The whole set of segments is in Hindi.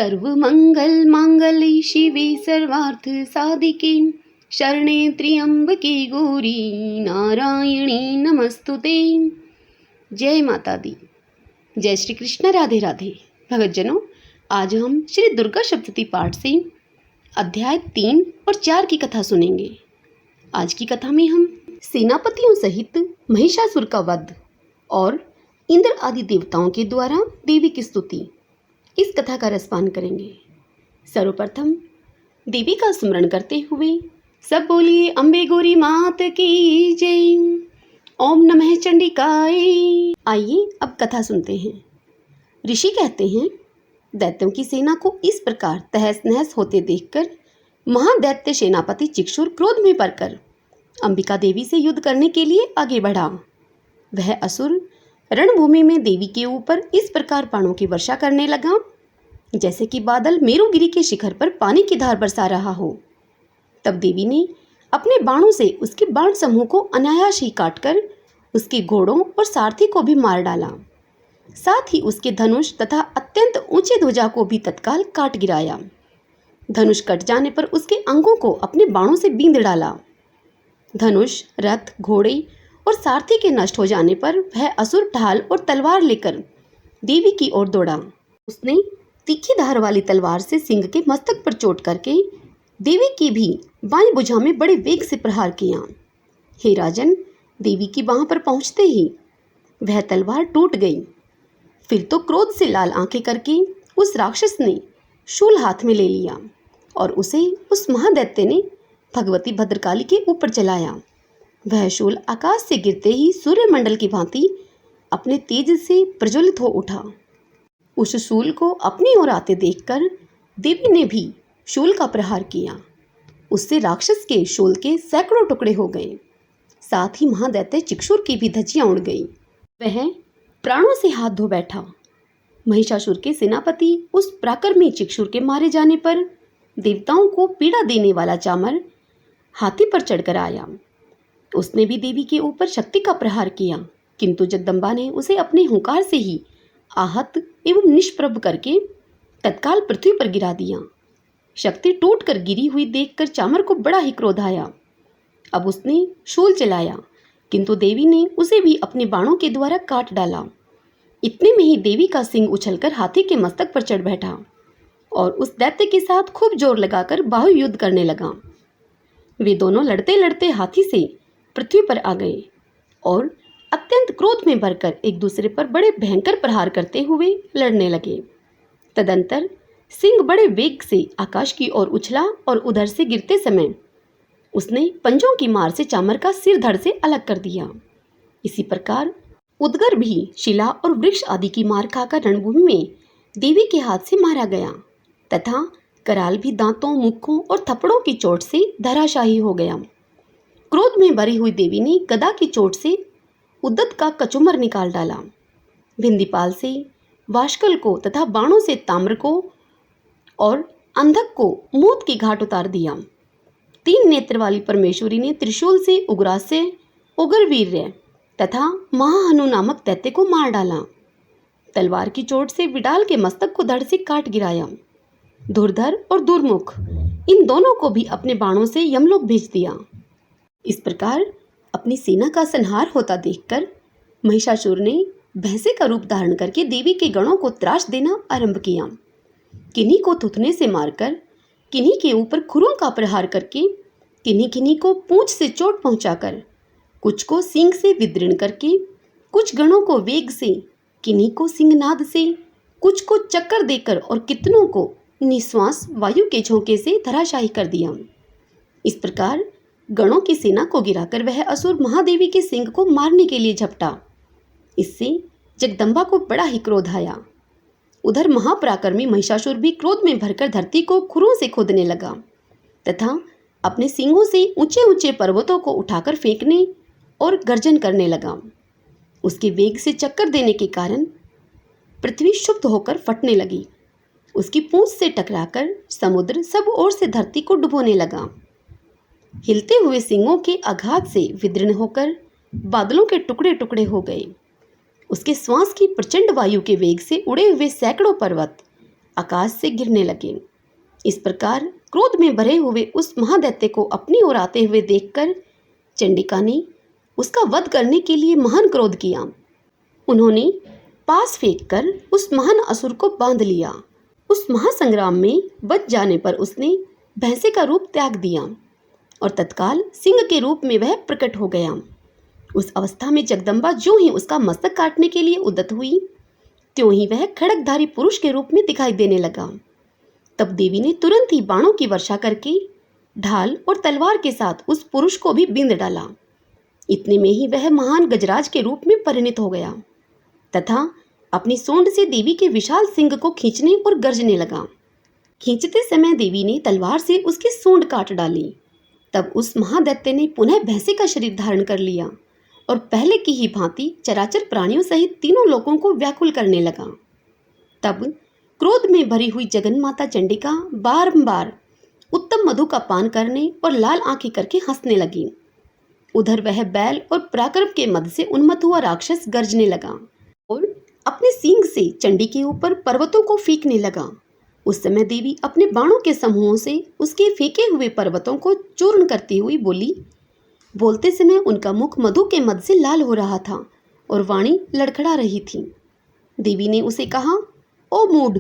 सर्वमंगल मांगल्ये शिवे सर्वार्थ साधिके शरणे त्र्यंबके गौरी नारायणी नमस्तुते। जय माता दी। जय श्री कृष्ण। राधे राधे। भगतजनों, आज हम श्री दुर्गा सप्तशती पाठ से अध्याय 3 और 4 की कथा सुनेंगे। आज की कथा में हम सेनापतियों सहित महिषासुर का वध और इंद्र आदि देवताओं के द्वारा देवी की स्तुति, इस कथा का रसपान करेंगे। सर्वप्रथम देवी का स्मरण करते हुए सब बोलिए अम्बे गौरी मात की जय। ओम नमः चंडिकाय। आइए अब कथा सुनते हैं। ऋषि कहते हैं, दैत्यों की सेना को इस प्रकार तहस नहस होते देखकर महादैत्य सेनापति चिक्षुर क्रोध में भरकर अंबिका देवी से युद्ध करने के लिए आगे बढ़ा। वह असुर रणभूमि में देवी के ऊपर इस प्रकार बाणों की वर्षा करने लगा जैसे कि बादल मेरुगिरी के शिखर पर पानी की धार बरसा रहा हो। तब देवी ने अपने बाणों से उसके बाण समूह को अनायास ही काटकर उसके घोड़ों और सारथी को भी मार डाला। साथ ही उसके धनुष तथा अत्यंत ऊंचे ध्वजा को भी तत्काल काट गिराया। धनुष कट जाने पर उसके अंगों को अपने बाणों से बींध डाला। धनुष, रथ, घोड़े और सारथी के नष्ट हो जाने पर वह असुर ढाल और तलवार लेकर देवी की ओर दौड़ा। उसने तीखी धार वाली तलवार से सिंह के मस्तक पर चोट करके देवी की भी बाईं भुजा में बड़े वेग से प्रहार किया। हे राजन, देवी की बाह पर पहुंचते ही वह तलवार टूट गई। फिर तो क्रोध से लाल आंखें करके उस राक्षस ने शूल हाथ में ले लिया और उसे उस महादैत्य ने भगवती भद्रकाली के ऊपर चलाया। वह शूल आकाश से गिरते ही सूर्यमंडल की भांति अपने तेज से प्रज्वलित हो उठा। उस शूल को अपनी ओर आते देखकर देवी ने भी शूल का प्रहार किया। उससे राक्षस के शूल के सैकड़ों टुकड़े हो गए। साथ ही महादैत्य चिक्षुर की भी धज्जियां उड़ गई। वह प्राणों से हाथ धो बैठा। महिषासुर के सेनापति उस पराक्रमी चिक्षुर के मारे जाने पर देवताओं को पीड़ा देने वाला चामर हाथी पर चढ़कर आया। उसने भी देवी के ऊपर शक्ति का प्रहार किया, किंतु जगदम्बा ने उसे अपने हुंकार से ही आहत एवं निष्प्रभ करके तत्काल पृथ्वी पर गिरा दिया। शक्ति टूट कर गिरी हुई देखकर चामर को बड़ा ही क्रोध आया। अब उसने शूल चलाया, किंतु देवी ने उसे भी अपने बाणों के द्वारा काट डाला। इतने में ही देवी का सिंह उछलकर हाथी के मस्तक पर चढ़ बैठा और उस दैत्य के साथ खूब जोर लगाकर बाहु युद्ध करने लगा। वे दोनों लड़ते लड़ते हाथी से पृथ्वी पर आ गए और अत्यंत क्रोध में भरकर एक दूसरे पर बड़े भयंकर प्रहार करते हुए लड़ने लगे। तदंतर सिंह बड़े वेग से आकाश की ओर उछला और उधर से गिरते समय उसने पंजों की मार से चामर का सिर धड़ से अलग कर दिया। इसी प्रकार उदगर भी शिला और वृक्ष आदि की मार खाकर रणभूमि में देवी के हाथ से मारा गया तथा कराल भी दांतों, मुखों और थप्पड़ों की चोट से धराशायी हो गया। क्रोध में भरी हुई देवी ने गदा की चोट से उद्दत का कचुमर निकाल डाला। भिंदीपाल से वाशकल को तथा बाणों से ताम्र को और अंधक को मौत की घाट उतार दिया। 3 नेत्र वाली परमेश्वरी ने त्रिशूल से उग्रास्य, उग्रवीर्य तथा महाहनु नामक दैत्य को मार डाला। तलवार की चोट से विडाल के मस्तक को धड़ से काट गिराया। धुरधर और दुर्मुख इन दोनों को भी अपने बाणों से यमलोक भेज दिया। इस प्रकार अपनी सेना का संहार होता देखकर महिषासुर ने भैंसे का रूप धारण करके देवी के गणों को त्रास देना आरंभ किया। किन्हीं को थुथने से मारकर, किन्हीं के ऊपर खुरों का प्रहार करके, किन्हीं को पूंछ से चोट पहुंचाकर, कुछ को सींग से विदीर्ण करके, कुछ गणों को वेग से, किन्हीं को सिंहनाद से, कुछ को चक्कर देकर और कितनों को निश्वास वायु के झोंके से धराशायी कर दिया। इस प्रकार गणों की सेना को गिराकर वह असुर महादेवी के सिंह को मारने के लिए झपटा। इससे जगदम्बा को बड़ा ही क्रोध आया। उधर महापराक्रमी महिषासुर भी क्रोध में भरकर धरती को खुरों से खोदने लगा तथा अपने सींगों से ऊंचे ऊंचे पर्वतों को उठाकर फेंकने और गर्जन करने लगा। उसके वेग से चक्कर देने के कारण पृथ्वी क्षुब्ध होकर फटने लगी। उसकी पूंछ से टकराकर समुद्र सब ओर से धरती को डुबोने लगा। हिलते हुए सिंगों के आघात से विदीर्ण होकर बादलों के टुकड़े टुकड़े हो गए। उसके श्वास की प्रचंड वायु के वेग से उड़े हुए सैकड़ों पर्वत आकाश से गिरने लगे। इस प्रकार क्रोध में भरे हुए उस महादैत्य को अपनी ओर आते हुए देखकर चंडिका ने उसका वध करने के लिए महान क्रोध किया। उन्होंने पास फेंककर उस महान असुर को बांध लिया। उस महासंग्राम में बच जाने पर उसने भैंसे का रूप त्याग दिया और तत्काल सिंह के रूप में वह प्रकट हो गया। उस अवस्था में जगदम्बा जो ही उसका मस्तक काटने के लिए उद्यत हुई, त्यों ही वह खड़गधारी पुरुष के रूप में दिखाई देने लगा। तब देवी ने तुरंत ही बाणों की वर्षा करके ढाल और तलवार के साथ उस पुरुष को भी बींध डाला। इतने में ही वह महान गजराज के रूप में परिणत हो गया तथा अपनी सूंड से देवी के विशाल सिंह को खींचने और गरजने लगा। खींचते समय देवी ने तलवार से उसकी सूंड काट डाली। तब उस महादैत्य ने पुनः भैंसे का शरीर धारण कर लिया और पहले की ही भांति चराचर प्राणियों सहित तीनों लोगों को व्याकुल करने लगा। तब क्रोध में भरी हुई जगन्माता चंडिका बारंबार उत्तम मधु का पान करने और लाल आंखें करके हंसने लगी। उधर वह बैल और पराक्रम के मद से उन्मत्त हुआ राक्षस गरजने लगा और अपने सींग से चंडी के ऊपर पर्वतों को फेंकने लगा। उस समय देवी अपने बाणों के समूहों से उसके फेंके हुए पर्वतों को चूर्ण करती हुई बोली। बोलते समय उनका मुख मधु के मद से लाल हो रहा था और वाणी लड़खड़ा रही थी। देवी ने उसे कहा, ओ मूढ़,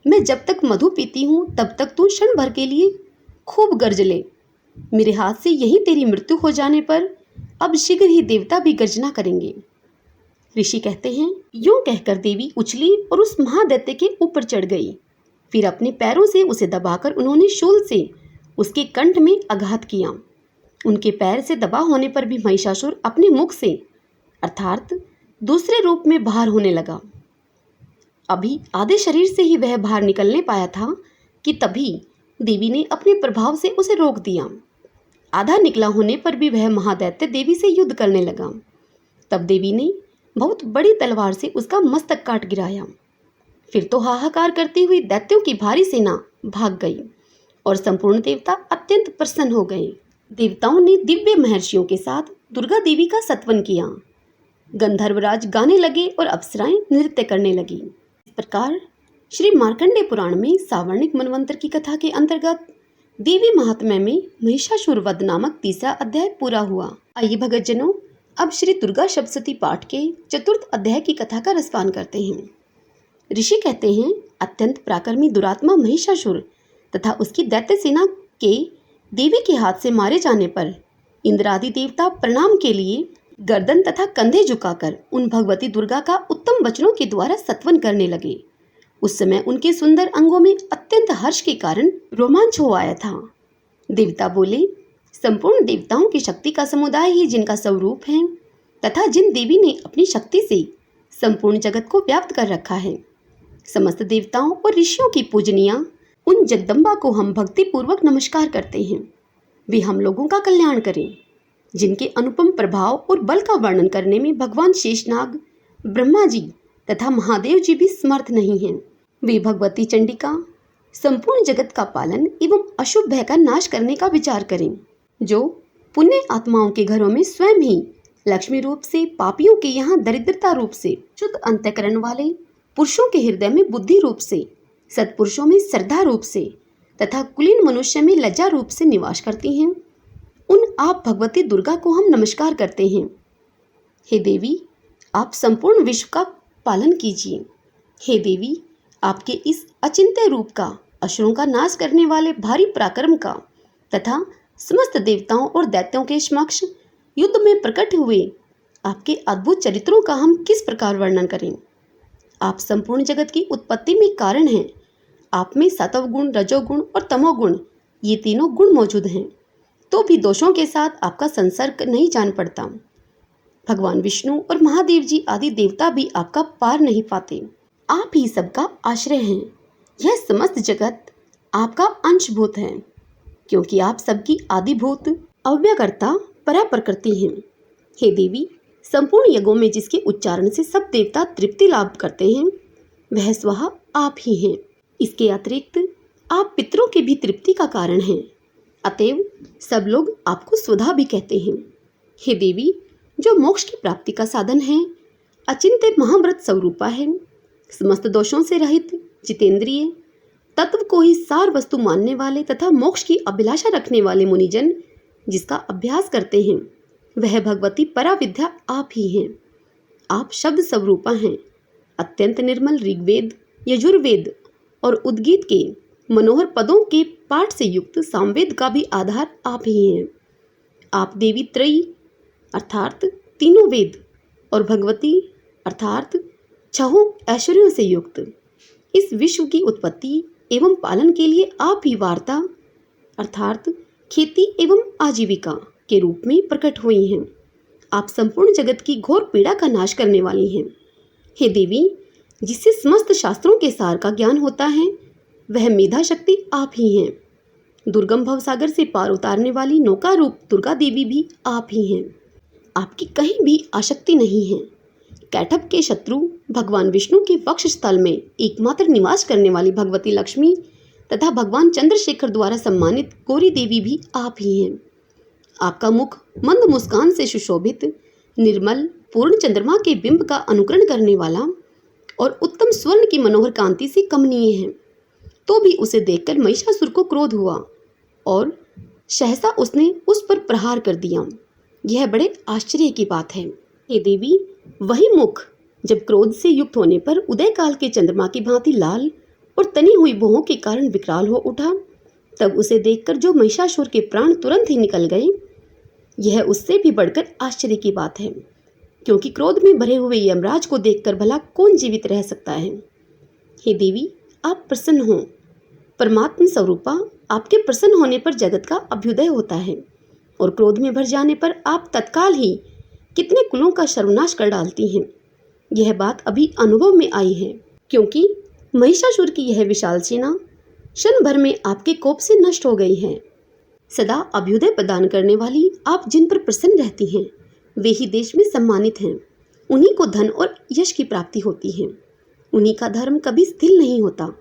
मैं जब तक मधु पीती हूँ तब तक तू क्षण भर के लिए खूब गर्ज ले। मेरे हाथ से यही तेरी मृत्यु हो जाने पर अब शीघ्र ही देवता भी गर्जना करेंगे। ऋषि कहते हैं, यूं कहकर देवी उछली और उस महादैत्य के ऊपर चढ़ गई। फिर अपने पैरों से उसे दबाकर उन्होंने शूल से उसके कंठ में आघात किया। उनके पैर से दबा होने पर भी महिषासुर अपने मुख से अर्थात दूसरे रूप में बाहर होने लगा। अभी आधे शरीर से ही वह बाहर निकलने पाया था कि तभी देवी ने अपने प्रभाव से उसे रोक दिया। आधा निकला होने पर भी वह महादैत्य देवी से युद्ध करने लगा। तब देवी ने बहुत बड़ी तलवार से उसका मस्तक काट गिराया। फिर तो हाहाकार करती हुई दैत्यों की भारी सेना भाग गई और संपूर्ण देवता अत्यंत प्रसन्न हो गए। देवताओं ने दिव्य महर्षियों के साथ दुर्गा देवी का स्तवन किया। गंधर्वराज गाने लगे और अप्सराएं नृत्य करने लगी। इस प्रकार श्री मार्कंडेय पुराण में सावर्णिक मनवंतर की कथा के अंतर्गत देवी महात्म्य में महिषासुर वध नामक तीसरा अध्याय पूरा हुआ। आइए भगतजनों, अब श्री दुर्गा सप्तशती पाठ के चतुर्थ अध्याय की कथा का रसपान करते हैं। ऋषि कहते हैं, अत्यंत पराक्रमी दुरात्मा महिषासुर तथा उसकी दैत्य सेना के देवी के हाथ से मारे जाने पर इंद्रादि देवता प्रणाम के लिए गर्दन तथा कंधे झुकाकर उन भगवती दुर्गा का उत्तम वचनों के द्वारा स्तवन करने लगे। उस समय उनके सुंदर अंगों में अत्यंत हर्ष के कारण रोमांच हो आया था। देवता बोले, संपूर्ण देवताओं की शक्ति का समुदाय ही जिनका स्वरूप है तथा जिन देवी ने अपनी शक्ति से संपूर्ण जगत को व्याप्त कर रखा है, समस्त देवताओं और ऋषियों की पूजनिया उन जगदम्बा को हम भक्ति पूर्वक नमस्कार करते हैं। वे हम लोगों का कल्याण करें। जिनके अनुपम प्रभाव और बल का वर्णन करने में भगवान शेषनाग, ब्रह्मा जी तथा महादेव जी भी समर्थ नहीं हैं। वे भगवती चंडिका संपूर्ण जगत का पालन एवं अशुभ भय का नाश करने का विचार करें, जो पुण्य आत्माओं के घरों में स्वयं ही लक्ष्मी रूप से, पापियों के यहाँ दरिद्रता रूप से, शुद्ध अंतःकरण वाले पुरुषों के हृदय में बुद्धि रूप से, सत्पुरुषों में श्रद्धा रूप से तथा कुलीन मनुष्य में लज्जा रूप से निवास करती हैं। उन आप भगवती दुर्गा को हम नमस्कार करते हैं। हे देवी, आप संपूर्ण विश्व का पालन कीजिए। हे देवी, आपके इस अचिंत्य रूप का, असुरों का नाश करने वाले भारी पराक्रम का तथा समस्त देवताओं और दैत्यों के समक्ष युद्ध में प्रकट हुए आपके अद्भुत चरित्रों का हम किस प्रकार वर्णन करें। आप संपूर्ण जगत की उत्पत्ति में कारण हैं। आप में सत्वगुण, रजोगुण और तमोगुण, ये तीनों गुण मौजूद हैं, तो भी दोषों के साथ आपका संसर्ग नहीं जान पड़ता। भगवान विष्णु और महादेव जी आदि देवता भी आपका पार नहीं पाते। आप ही सबका आश्रय हैं। यह समस्त जगत आपका अंशभूत है, क्योंकि आप सबकी आदिभूत, अव्यकर्ता, पराप्रकृति हैं। हे देवी, संपूर्ण यज्ञों में जिसके उच्चारण से सब देवता तृप्ति लाभ करते हैं, वह स्वतः आप ही हैं। इसके अतिरिक्त आप पितरों की भी तृप्ति का कारण हैं। अतएव सब लोग आपको स्वधा भी कहते हैं। हे देवी, जो मोक्ष की प्राप्ति का साधन है, अचिंत्य महाव्रत स्वरूपा है, समस्त दोषों से रहित, जितेंद्रिय, तत्व को ही सार वस्तु मानने वाले तथा मोक्ष की अभिलाषा रखने वाले मुनिजन जिसका अभ्यास करते हैं, वह भगवती पराविद्या आप ही हैं। आप शब्द स्वरूपा हैं। अत्यंत निर्मल ऋग्वेद, यजुर्वेद और उद्गीत के मनोहर पदों के पाठ से युक्त सामवेद का भी आधार आप ही हैं। आप देवी त्रयी अर्थात तीनों वेद और भगवती अर्थात छहों ऐश्वर्यों से युक्त इस विश्व की उत्पत्ति एवं पालन के लिए आप ही वार्ता अर्थात खेती एवं आजीविका के रूप में प्रकट हुई हैं। आप संपूर्ण जगत की घोर पीड़ा का नाश करने वाली हैं। हे देवी, जिससे समस्त शास्त्रों के सार का ज्ञान होता है, वह मेधा शक्ति आप ही हैं। दुर्गम भवसागर से पार उतारने वाली नौका रूप दुर्गा देवी भी आप ही हैं। आपकी कहीं भी आसक्ति नहीं है। कैटभ के शत्रु भगवान विष्णु के वक्ष स्थल में एकमात्र निवास करने वाली भगवती लक्ष्मी तथा भगवान चंद्रशेखर द्वारा सम्मानित गौरी देवी भी आप ही हैं। आपका मुख मंद मुस्कान से सुशोभित, निर्मल पूर्ण चंद्रमा के बिंब का अनुकरण करने वाला और उत्तम स्वर्ण की मनोहर कांति से कमनीय है। तो भी उसे देखकर महिषासुर को क्रोध हुआ और सहसा उसने उस पर प्रहार कर दिया। यह बड़े आश्चर्य की बात है। हे देवी, वही मुख जब क्रोध से युक्त होने पर उदय काल के चंद्रमा की भांति लाल और तनी हुई भौहों के कारण विकराल हो उठा, तब उसे देखकर जो महिषासुर के प्राण तुरंत ही निकल गए, यह उससे भी बढ़कर आश्चर्य की बात है, क्योंकि क्रोध में भरे हुए यमराज को देखकर भला कौन जीवित रह सकता है। हे देवी, आप प्रसन्न हो। परमात्म स्वरूपा, आपके प्रसन्न होने पर जगत का अभ्युदय होता है और क्रोध में भर जाने पर आप तत्काल ही कितने कुलों का सर्वनाश कर डालती हैं। यह बात अभी अनुभव में आई है, क्योंकि महिषासुर की यह विशाल सेना क्षण भर में आपके कोप से नष्ट हो गई है। सदा अभ्युदय प्रदान करने वाली आप जिन पर प्रसन्न रहती हैं, वे ही देश में सम्मानित हैं। उन्हीं को धन और यश की प्राप्ति होती है। उन्हीं का धर्म कभी स्थिर नहीं होता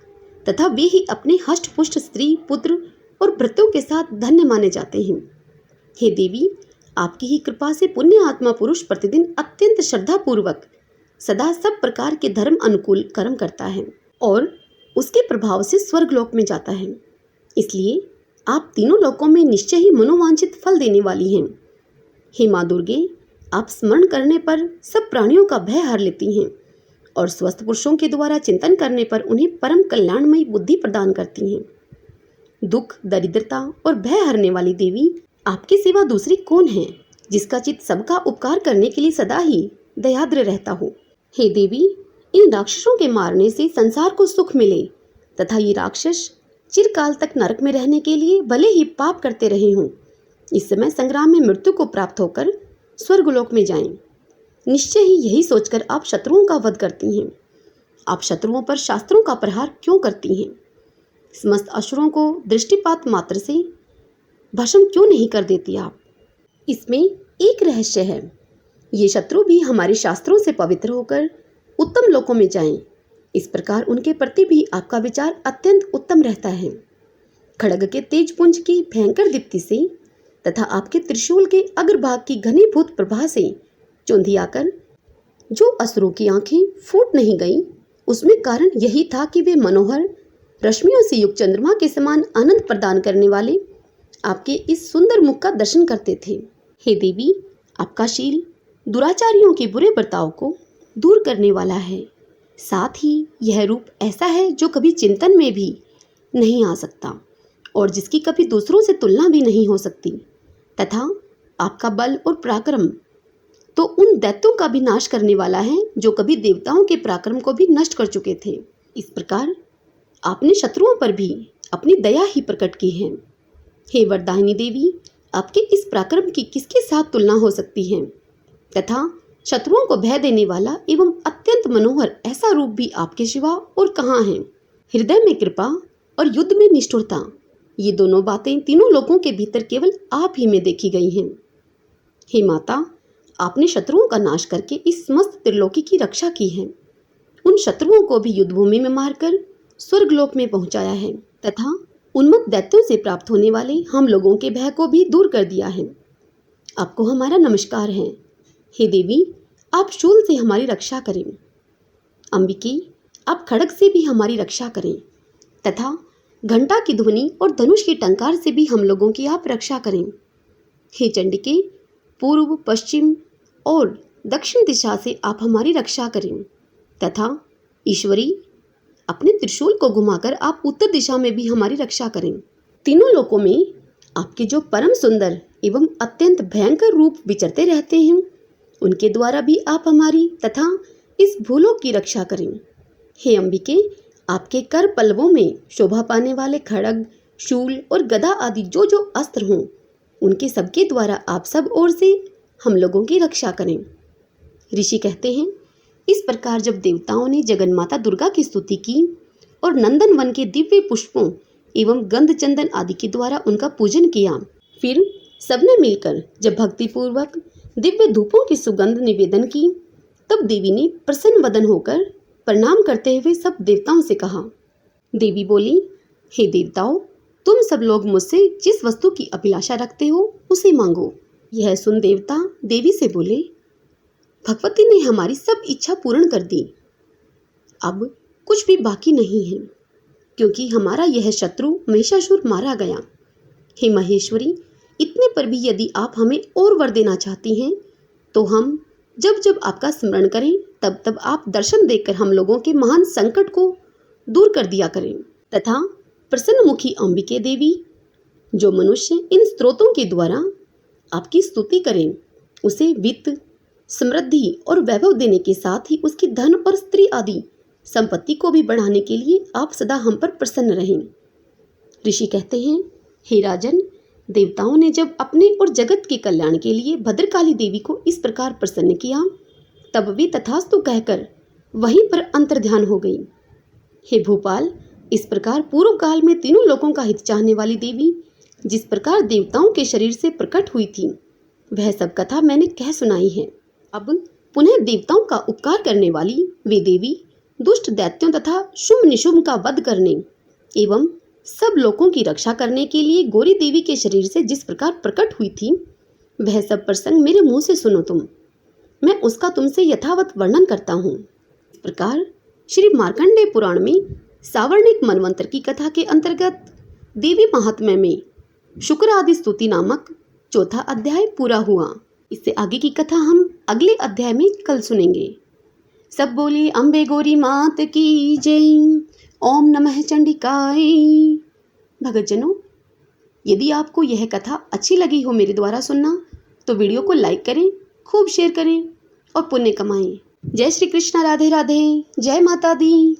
तथा वे ही अपने हष्ट पुष्ट स्त्री, पुत्र और भृत्यों के साथ धन्य माने जाते हैं। हे देवी, आपकी ही कृपा से पुण्य आत्मा पुरुष प्रतिदिन अत्यंत श्रद्धापूर्वक सदा सब प्रकार के धर्म अनुकूल कर्म करता है और उसके प्रभाव से स्वर्गलोक में जाता है। इसलिए आप तीनों लोकों में निश्चय ही मनोवांछित फल देने वाली हैं। हे माँ दुर्गे, आप स्मरण करने पर सब प्राणियों का भय हर लेती हैं और स्वस्थ पुरुषों के द्वारा चिंतन करने पर उन्हें परम कल्याणमयी बुद्धि प्रदान करती हैं। दुख, दरिद्रता और भय हरने वाली देवी, आपके सिवा दूसरी कौन है जिसका चित्त सबका उपकार करने के लिए सदा ही दयाद्र रहता हो। हे देवी, इन राक्षसों के मारने से संसार को सुख मिले तथा ये राक्षस चिरकाल तक नरक में रहने के लिए भले ही पाप करते रहे हों, इस समय संग्राम में मृत्यु को प्राप्त होकर स्वर्गलोक में जाएं। निश्चय ही यही सोचकर आप शत्रुओं का वध करती हैं। आप शत्रुओं पर शास्त्रों का प्रहार क्यों करती हैं? समस्त असुरों को दृष्टिपात मात्र से भस्म क्यों नहीं कर देती आप? इसमें एक रहस्य है। ये शत्रु भी हमारे शास्त्रों से पवित्र होकर उत्तम लोकों में जाएं। इस प्रकार उनके प्रति भी आपका विचार अत्यंत उत्तम रहता है। खड्ग के तेज पुंज की भयंकर दीप्ति से तथा आपके त्रिशूल के अग्रभाग की घनीभूत प्रभा से चौंधियाकर जो असुरों की आंखें फूट नहीं गईं, उसमें कारण यही था कि वे मनोहर रश्मियों से युक्त चंद्रमा के समान आनंद प्रदान करने वाले आपके इस सुंदर मुख का दर्शन करते थे। हे देवी, आपका शील दुराचारियों के बुरे बर्ताव को दूर करने वाला है। साथ ही यह रूप ऐसा है जो कभी चिंतन में भी नहीं आ सकता और जिसकी कभी दूसरों से तुलना भी नहीं हो सकती, तथा आपका बल और पराक्रम तो उन दैत्यों का भी नाश करने वाला है जो कभी देवताओं के पराक्रम को भी नष्ट कर चुके थे। इस प्रकार आपने शत्रुओं पर भी अपनी दया ही प्रकट की है। हे वरदायिनी देवी, आपके इस पराक्रम की किसके साथ तुलना हो सकती है? तथा शत्रुओं को भय देने वाला एवं अत्यंत मनोहर ऐसा रूप भी आपके सिवा और कहाँ है? हृदय में कृपा और युद्ध में निष्ठुरता, ये दोनों बातें तीनों लोगों के भीतर केवल आप ही में देखी गई हैं। हे माता, आपने शत्रुओं का नाश करके इस समस्त त्रिलोकी की रक्षा की है। उन शत्रुओं को भी युद्धभूमि में मारकर स्वर्गलोक में पहुंचाया है तथा उन्मत्त दैत्यों से प्राप्त होने वाले हम लोगों के भय को भी दूर कर दिया है। आपको हमारा नमस्कार है। हे देवी, आप शूल से हमारी रक्षा करें। अंबिके, आप खड्ग से भी हमारी रक्षा करें। तथा घंटा की ध्वनि और धनुष की टंकार से भी हम लोगों की आप रक्षा करें। हे चंडिके, पूर्व, पश्चिम और दक्षिण दिशा से आप हमारी रक्षा करें तथा ईश्वरी, अपने त्रिशूल को घुमाकर आप उत्तर दिशा में भी हमारी रक्षा करें। तीनों लोकों में आपके जो परम सुंदर एवं अत्यंत भयंकर रूप विचरते रहते हैं, उनके द्वारा भी आप हमारी तथा इस भूलोक की रक्षा करें। हे अंबिके, आपके कर पल्लवों में शोभा पाने वाले खड्ग, शूल और गदा आदि जो जो अस्त्र हों, उनके सबके द्वारा आप सब ओर से हम लोगों की रक्षा करें। ऋषि कहते हैं, इस प्रकार जब देवताओं ने जगन्माता दुर्गा की स्तुति की और नंदन वन के दिव्य पुष्पों एवं गंध चंदन आदि के द्वारा उनका पूजन किया, फिर सबने मिलकर जब भक्तिपूर्वक दिव्य धूपों की सुगंध निवेदन की, तब देवी ने प्रसन्न वदन होकर प्रणाम करते हुए सब देवताओं से कहा। देवी बोली, हे देवताओं, तुम सब लोग मुझसे जिस वस्तु की अभिलाषा रखते हो उसे मांगो। यह सुन देवता देवी से बोले, भगवती ने हमारी सब इच्छा पूर्ण कर दी, अब कुछ भी बाकी नहीं है, क्योंकि हमारा यह शत्रु महिषासुर मारा गया। हे महेश्वरी, इतने पर भी यदि आप हमें और वर देना चाहती हैं, तो हम जब जब आपका स्मरण करें तब तब आप दर्शन देकर हम लोगों के महान संकट को दूर कर दिया करें तथा प्रसन्नमुखी अंबिके देवी, जो मनुष्य इन स्त्रोतों के द्वारा आपकी स्तुति करें, उसे वित्त, समृद्धि और वैभव देने के साथ ही उसकी धन और स्त्री आदि संपत्ति को भी बढ़ाने के लिए आप सदा हम पर प्रसन्न रहें। ऋषि कहते हैं, हे राजन, देवताओं ने जब अपने और जगत के कल्याण के लिए भद्रकाली देवी को इस प्रकार प्रसन्न किया, तब वे तथास्तु कहकर वहीं पर अंतर्ध्यान हो गई। हे भूपाल, इस प्रकार पूर्व काल में तीनों लोगों का हित चाहने वाली देवी जिस प्रकार देवताओं के शरीर से प्रकट हुई थी, वह सब कथा मैंने कह सुनाई है। अब पुनः देवताओं का उपकार करने वाली वे देवी दुष्ट दैत्यों तथा शुभ निशुभ का वध करने एवं सब लोगों की रक्षा करने के लिए गौरी देवी के शरीर से जिस प्रकार प्रकट हुई थी, वह सब प्रसंग मेरे मुंह से सुनो तुम। मैं उसका तुमसे यथावत वर्णन करता हूँ। इस प्रकार श्री मार्कंडेय पुराण में सावर्णिक मनवंतर की कथा के अंतर्गत देवी महात्म्य में शुक्र आदि स्तुति नामक चौथा अध्याय पूरा हुआ। इससे आगे की कथा हम अगले अध्याय में कल सुनेंगे। सब बोले अम्बे गौरी मात की जय। ओम नमः चंडिकाय। भगतजनों, यदि आपको यह कथा अच्छी लगी हो मेरे द्वारा सुनना, तो वीडियो को लाइक करें, खूब शेयर करें और पुण्य कमाएं। जय श्री कृष्ण, राधे राधे, जय माता दी।